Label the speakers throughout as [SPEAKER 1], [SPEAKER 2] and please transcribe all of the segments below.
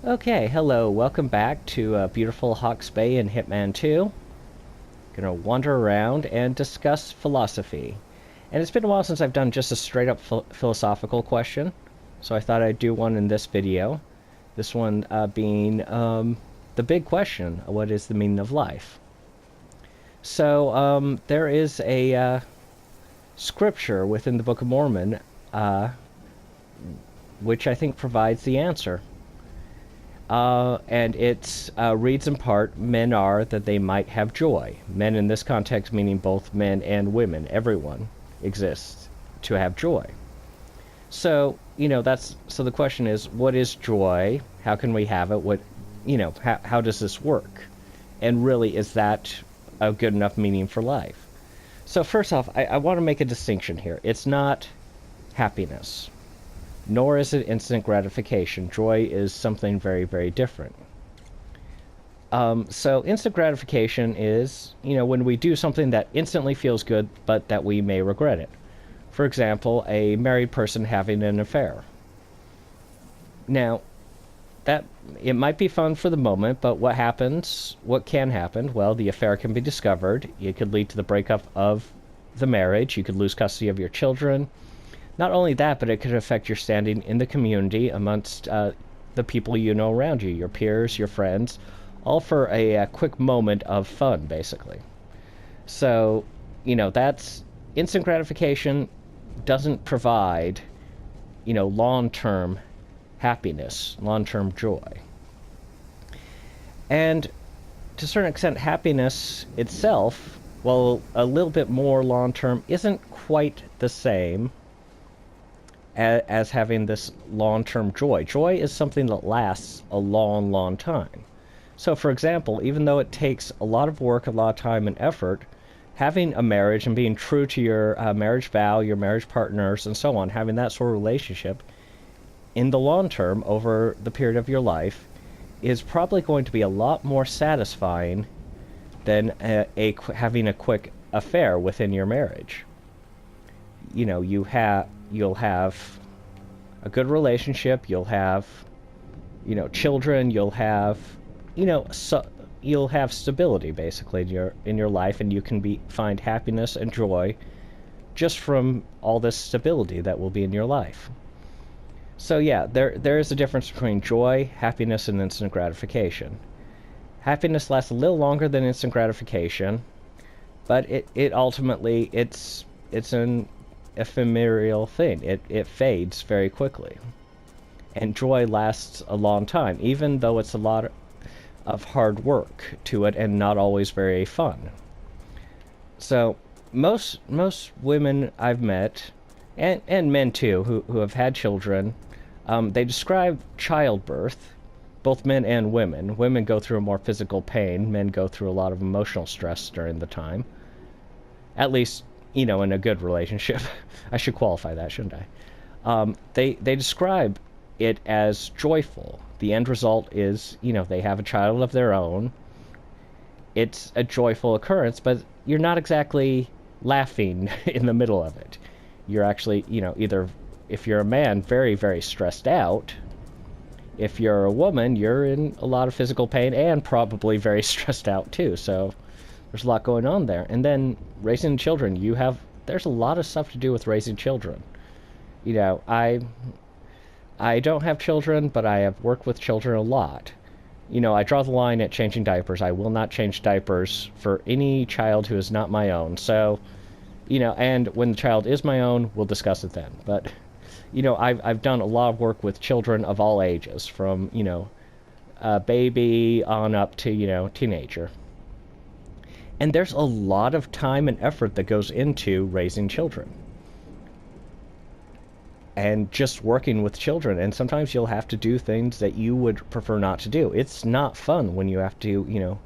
[SPEAKER 1] Okay, hello, welcome back to beautiful Hawke's Bay in Hitman 2. Gonna wander around and discuss philosophy. And it's been a while since I've done just a straight up philosophical question, so I thought I'd do one in this video. This one being the big question: what is the meaning of life? So, there is a scripture within the Book of Mormon which I think provides the answer. And it reads in part, men are that they might have joy. Men in this context meaning both men and women. Everyone exists to have joy. So, so the question is, what is joy? How can we have it? How does this work? And really, is that a good enough meaning for life? So first off, I want to make a distinction here. It's not happiness, nor is it instant gratification. Joy is something very, very different. So instant gratification is, when we do something that instantly feels good, but that we may regret it. For example, a married person having an affair. Now, that it might be fun for the moment, but what happens? What can happen? Well, the affair can be discovered. It could lead to the breakup of the marriage. You could lose custody of your children. Not only that, but it could affect your standing in the community amongst the people you know around you, your peers, your friends, all for a quick moment of fun, basically. So, that's instant gratification doesn't provide, long-term happiness, long-term joy. And to a certain extent, happiness itself, well, a little bit more long-term, isn't quite the same as having this long-term joy. Joy is something that lasts a long, long time. So, for example, even though it takes a lot of work, a lot of time and effort, having a marriage and being true to your marriage vow, your marriage partners, and so on, having that sort of relationship in the long term, over the period of your life, is probably going to be a lot more satisfying than having a quick affair within your marriage. You'll have a good relationship, you'll have children, you'll have you'll have stability basically in your life, and you can find happiness and joy just from all this stability that will be in your life. So yeah, there is a difference between joy, happiness, and instant gratification. Happiness lasts a little longer than instant gratification, but it ultimately it's an ephemeral thing. It fades very quickly. And joy lasts a long time, even though it's a lot of hard work to it and not always very fun. So most women I've met, and men too, who have had children, they describe childbirth, both men and women. Women go through more physical pain. Men go through a lot of emotional stress during the time. At least, in a good relationship. I should qualify that, shouldn't I? They describe it as joyful. The end result is, they have a child of their own. It's a joyful occurrence, but you're not exactly laughing in the middle of it. You're actually, either, if you're a man, very, very stressed out. If you're a woman, you're in a lot of physical pain and probably very stressed out too. So there's a lot going on there. And then raising children, there's a lot of stuff to do with raising children. I don't have children, but I have worked with children a lot. I draw the line at changing diapers. I will not change diapers for any child who is not my own. So, and when the child is my own, we'll discuss it then. But, I've done a lot of work with children of all ages, from, a baby on up to, teenager. And there's a lot of time and effort that goes into raising children. And just working with children. And sometimes you'll have to do things that you would prefer not to do. It's not fun when you have to,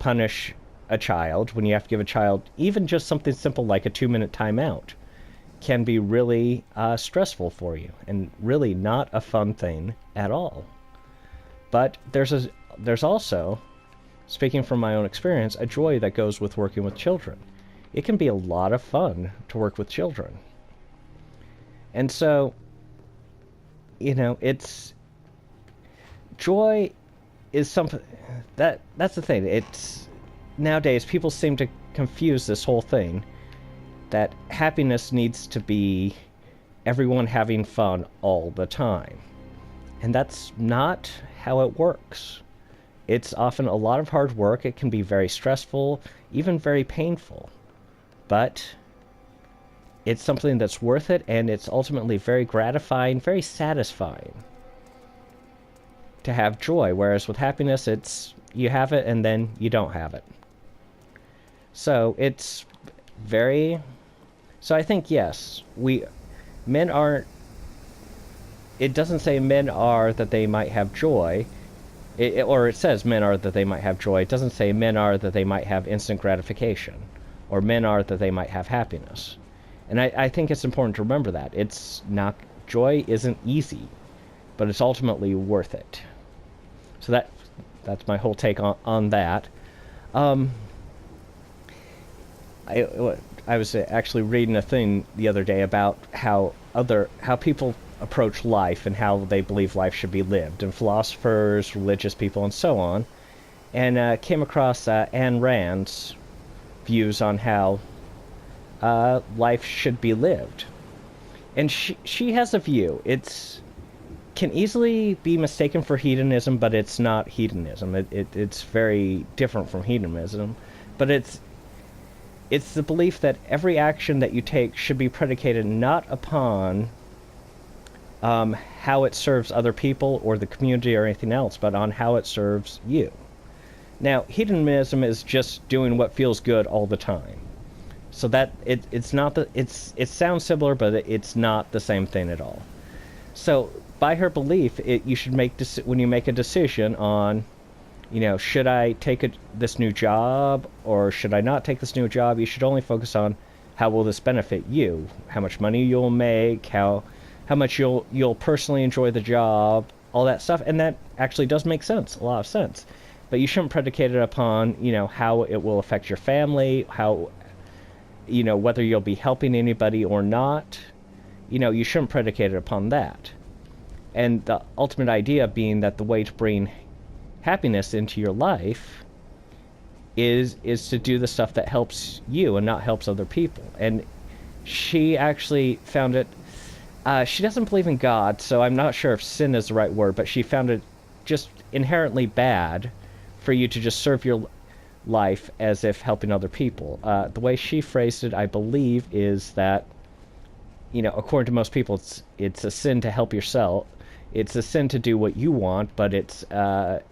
[SPEAKER 1] punish a child, when you have to give a child even just something simple like a 2-minute timeout. Can be really stressful for you, and really not a fun thing at all. But there's also, speaking from my own experience, a joy that goes with working with children. It can be a lot of fun to work with children. And so, it's joy is something that's the thing. It's nowadays people seem to confuse this whole thing that happiness needs to be everyone having fun all the time. And that's not how it works. It's often a lot of hard work. It can be very stressful, even very painful. But it's something that's worth it, and it's ultimately very gratifying, very satisfying to have joy. Whereas with happiness, it's you have it and then you don't have it. So it's very... So I think, yes, men aren't... It doesn't say men are that they might have joy, or it says men are that they might have joy. It doesn't say men are that they might have instant gratification, or men are that they might have happiness. And I think it's important to remember that. It's not... Joy isn't easy, but it's ultimately worth it. So that's my whole take on that. I was actually reading a thing the other day about how people approach life and how they believe life should be lived, and philosophers, religious people, and so on, and came across Ayn Rand's views on how life should be lived. And she has a view. It's can easily be mistaken for hedonism, but it's not hedonism. It's very different from hedonism, but it's the belief that every action that you take should be predicated not upon how it serves other people or the community or anything else, but on how it serves you. Now, hedonism is just doing what feels good all the time. So that it's not it sounds similar, but it's not the same thing at all. So by her belief, you should when you make a decision on, should I take this new job or should I not take this new job, you should only focus on how will this benefit you, how much money you'll make, how much you'll personally enjoy the job, all that stuff. And that actually does make sense, a lot of sense. But you shouldn't predicate it upon, how it will affect your family, how, whether you'll be helping anybody or not. You shouldn't predicate it upon that. And the ultimate idea being that the way to bring happiness into your life is to do the stuff that helps you and not helps other people. And she actually found it... she doesn't believe in God, so I'm not sure if sin is the right word, but she found it just inherently bad for you to just serve your life as if helping other people. The way she phrased it, I believe, is that, according to most people, it's a sin to help yourself. It's a sin to do what you want, but it's a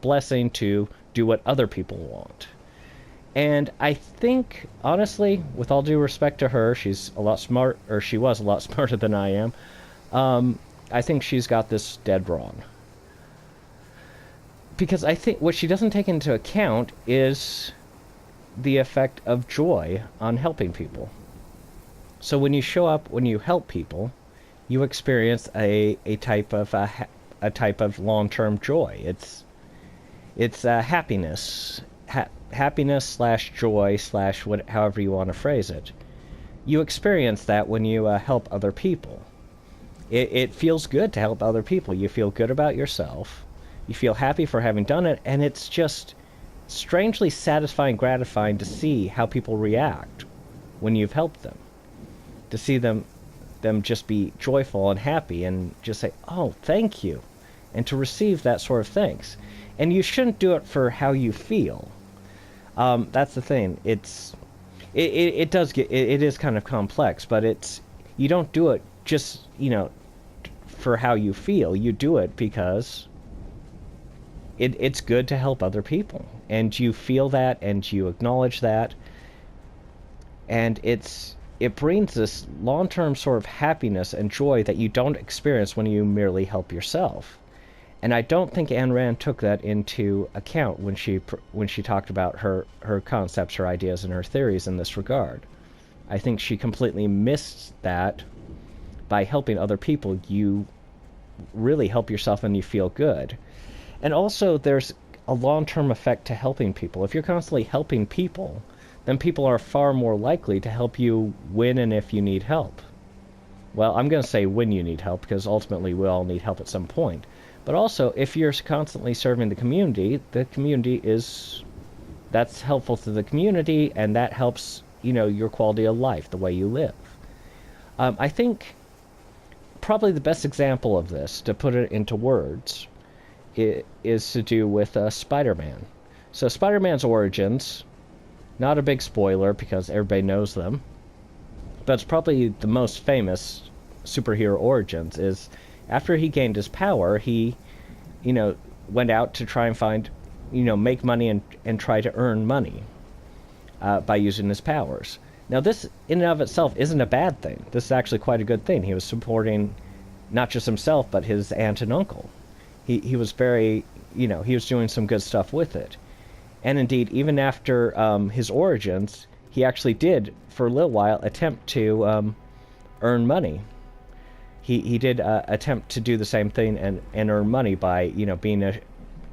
[SPEAKER 1] blessing to do what other people want. And I think, honestly, with all due respect to her, she was a lot smarter than I am. I think she's got this dead wrong. Because I think what she doesn't take into account is the effect of joy on helping people. So when you help people, you experience a type of long-term joy. It's happiness. Happiness / joy / however you want to phrase it. You experience that when you help other people. It feels good to help other people. You feel good about yourself. You feel happy for having done it, and it's just strangely satisfying, gratifying to see how people react when you've helped them. To see them just be joyful and happy and just say, "Oh, thank you," and to receive that sort of thanks. And you shouldn't do it for how you feel. That's the thing. It is kind of complex, but you don't do it just, for how you feel. You do it because it's good to help other people, and you feel that, and you acknowledge that, and it brings this long-term sort of happiness and joy that you don't experience when you merely help yourself. And I don't think Ayn Rand took that into account when she talked about her concepts, her ideas, and her theories in this regard. I think she completely missed that. By helping other people, you really help yourself and you feel good. And also, there's a long-term effect to helping people. If you're constantly helping people, then people are far more likely to help you when and if you need help. Well, I'm going to say when you need help, because ultimately we all need help at some point. But also, if you're constantly serving the community is that's helpful to the community, and that helps, your quality of life, the way you live. I think probably the best example of this, to put it into words, is to do with Spider-Man. So Spider-Man's origins, not a big spoiler because everybody knows them, but it's probably the most famous superhero origins, is after he gained his power, he, went out to try and find, make money and try to earn money by using his powers. Now, this in and of itself isn't a bad thing. This is actually quite a good thing. He was supporting not just himself, but his aunt and uncle. He was very, he was doing some good stuff with it. And indeed, even after his origins, he actually did, for a little while, attempt to earn money. He did attempt to do the same thing and earn money by, being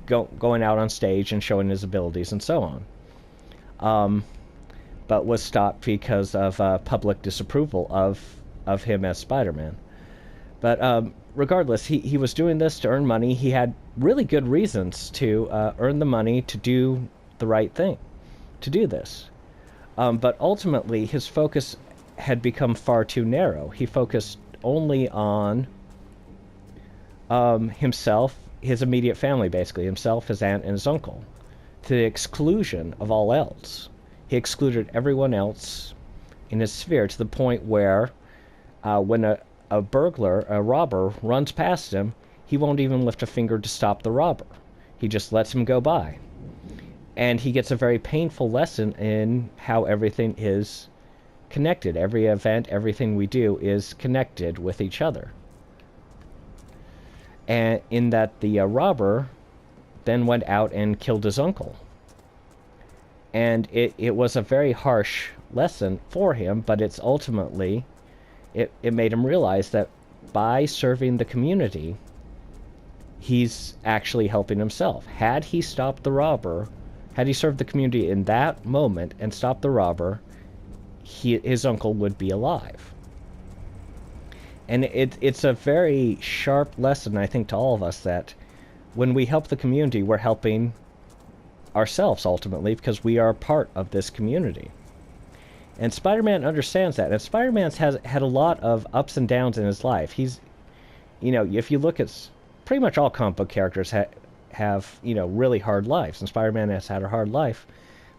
[SPEAKER 1] going out on stage and showing his abilities and so on. But was stopped because of public disapproval of him as Spider-Man. But regardless, he was doing this to earn money. He had really good reasons to earn the money to do the right thing, to do this. But ultimately, his focus had become far too narrow. He focused only on himself, his immediate family, basically, himself, his aunt, and his uncle, to the exclusion of all else. He excluded everyone else in his sphere to the point where when a burglar, a robber, runs past him, he won't even lift a finger to stop the robber. He just lets him go by. And he gets a very painful lesson in how everything is connected. Every event, everything we do is connected with each other. And in that the robber then went out and killed his uncle. And it was a very harsh lesson for him, but it's ultimately, it made him realize that by serving the community, he's actually helping himself. Had he stopped the robber, had he served the community in that moment and stopped the robber, his uncle would be alive. And it's a very sharp lesson, I think, to all of us, that when we help the community, we're helping ourselves, ultimately, because we are part of this community. And Spider-Man understands that. And Spider-Man's had a lot of ups and downs in his life. He's, if you look at pretty much all comic book characters have, really hard lives. And Spider-Man has had a hard life.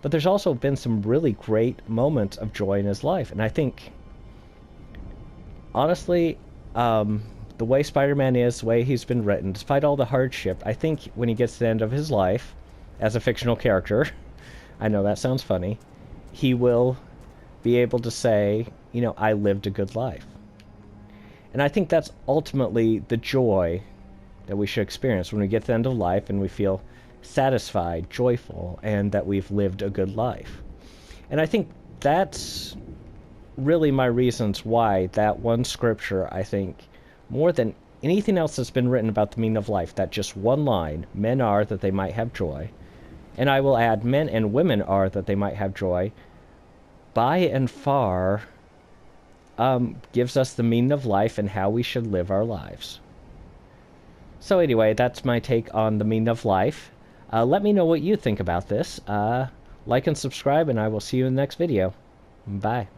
[SPEAKER 1] But there's also been some really great moments of joy in his life. And I think, honestly, the way Spider-Man is, the way he's been written, despite all the hardship, I think when he gets to the end of his life, as a fictional character, I know that sounds funny, he will be able to say, I lived a good life. And I think that's ultimately the joy that we should experience when we get to the end of life and we feel satisfied, joyful, and that we've lived a good life. And I think that's really my reasons why that one scripture, I think, more than anything else that's been written about the meaning of life, that just one line, men are that they might have joy, and I will add, men and women are that they might have joy, by and far gives us the meaning of life and how we should live our lives. So anyway, that's my take on the meaning of life. Let me know what you think about this. Like and subscribe, and I will see you in the next video. Bye.